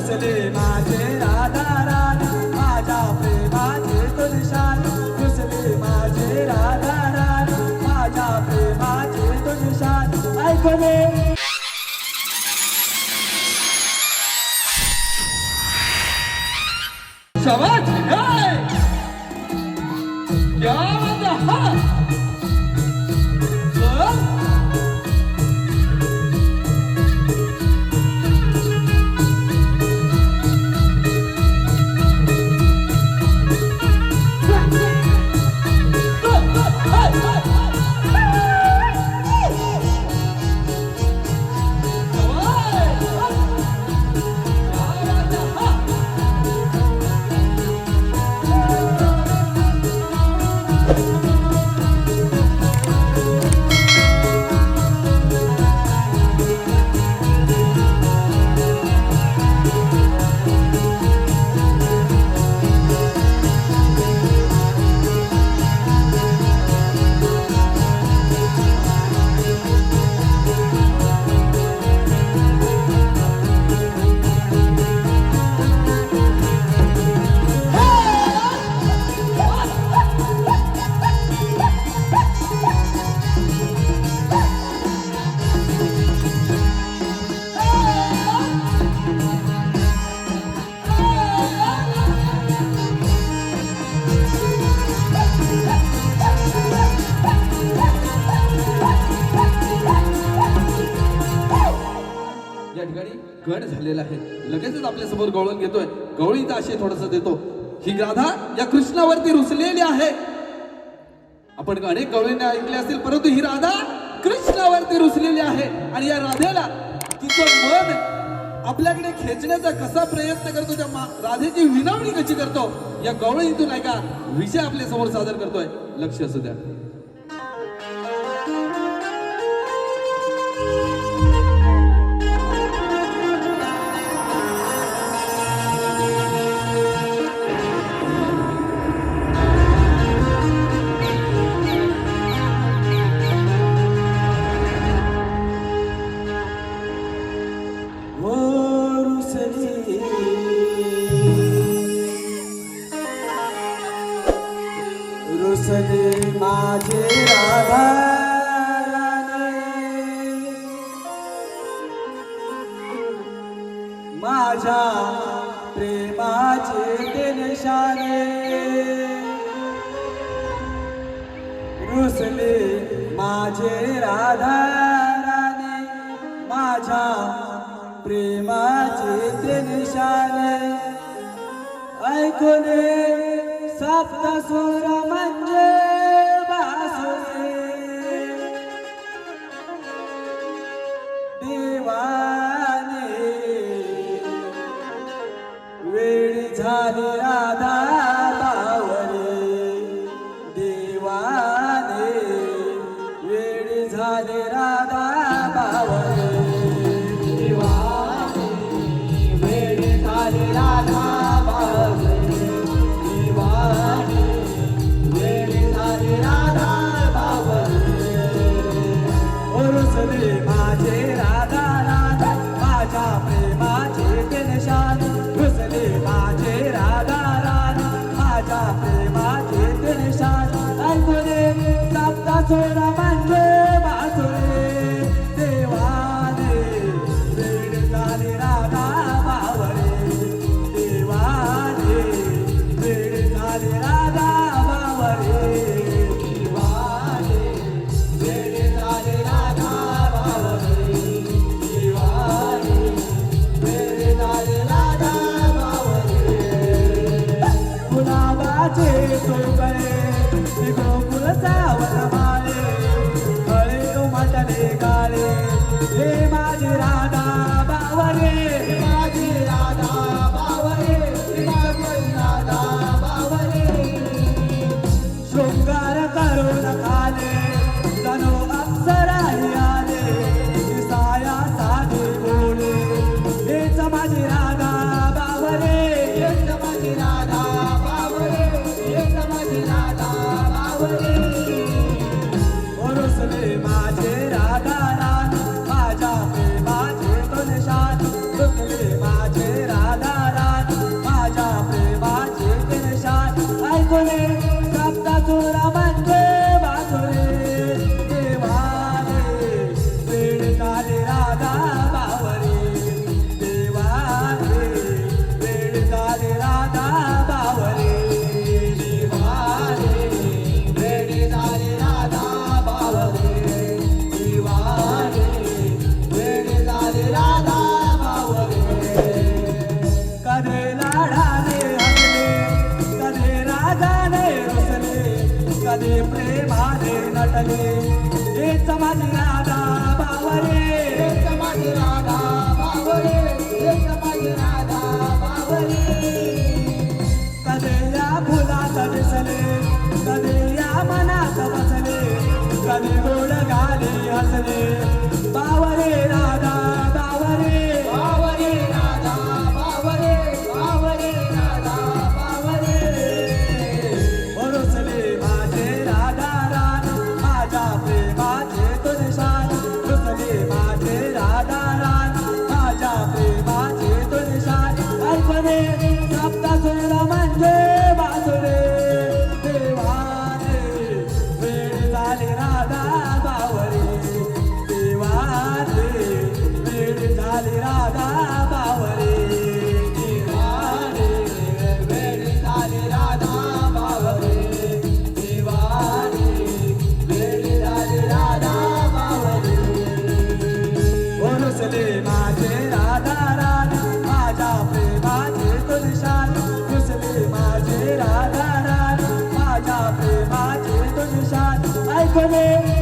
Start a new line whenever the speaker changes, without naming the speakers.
रुसले माझे राधा राणी माझ्या प्रेमाचे तो निशाण रुसले माझे राधा राणी माझ्या प्रेमाचे तो निशाण ऐकले
शाबाश क्या बात है हाँ गड झालेला आहे लगेचच आपल्या समोर गवळण घेतोय गवळीचा आशय थोडासा देतो ही राधा या कृष्णावरती रुसलेली आहे आपण अनेक गवळींना ऐकले असतील परंतु ही राधा कृष्णावरती रुसलेली आहे आणि या राधेला तिचं मन आपल्याकडे खेचण्याचा कसा प्रयत्न करतो त्या राधेची विनवणी कशी करतो या गवळीतून ऐका विषय आपल्या समोर सादर करतोय लक्ष असू द्या
रुसले माझे राधा माझ्या प्रेमाचे ते निशाणे रुसले माझे राधा राणी माझ्या प्रेमाचे ते निशाणे ऐकूने सप्त सुर म्हणजे बासुरी देवाने वेळ झाली राधा बावरे देवाने वेळ झाली राधा बावरे देवाने वेळ झाली राधा बावरे रुसले माझे राधा राधा माझ्या प्रेमाचे ते निशाण रुसले माझे राधा राधा रुसले हेच माझी राधा बावरे हेच माझी राधा बावरे हेच माझी राधा बावरे कधी या फुलात दिसले कधी या मनात बसले कधी गोड गाणे हसले बावरे राधा बावरे बावरे राधा बावरे बावरे राधा बावरे रुसले माझे राधा राणी माझ्या प्रेमाचे तो निशाण रुसले माझे राधा राणी माझ्या प्रेमाचे तो निशाण ऐकणे सप्तसुर म्हणजे बासुरे देवाने वेळ झाली राधा बावरे देवाने वेळ झाली राधा बावरे देवाने वेळ झाली राधा बावरे देवाने वेळ झाली राधा बावरे रुसले माझे राधा राणी माझ्या प्रेमाचे तो निशाण रुसले माझे राधा राणी माझ्या प्रेमाचे तो निशाण ऐकणे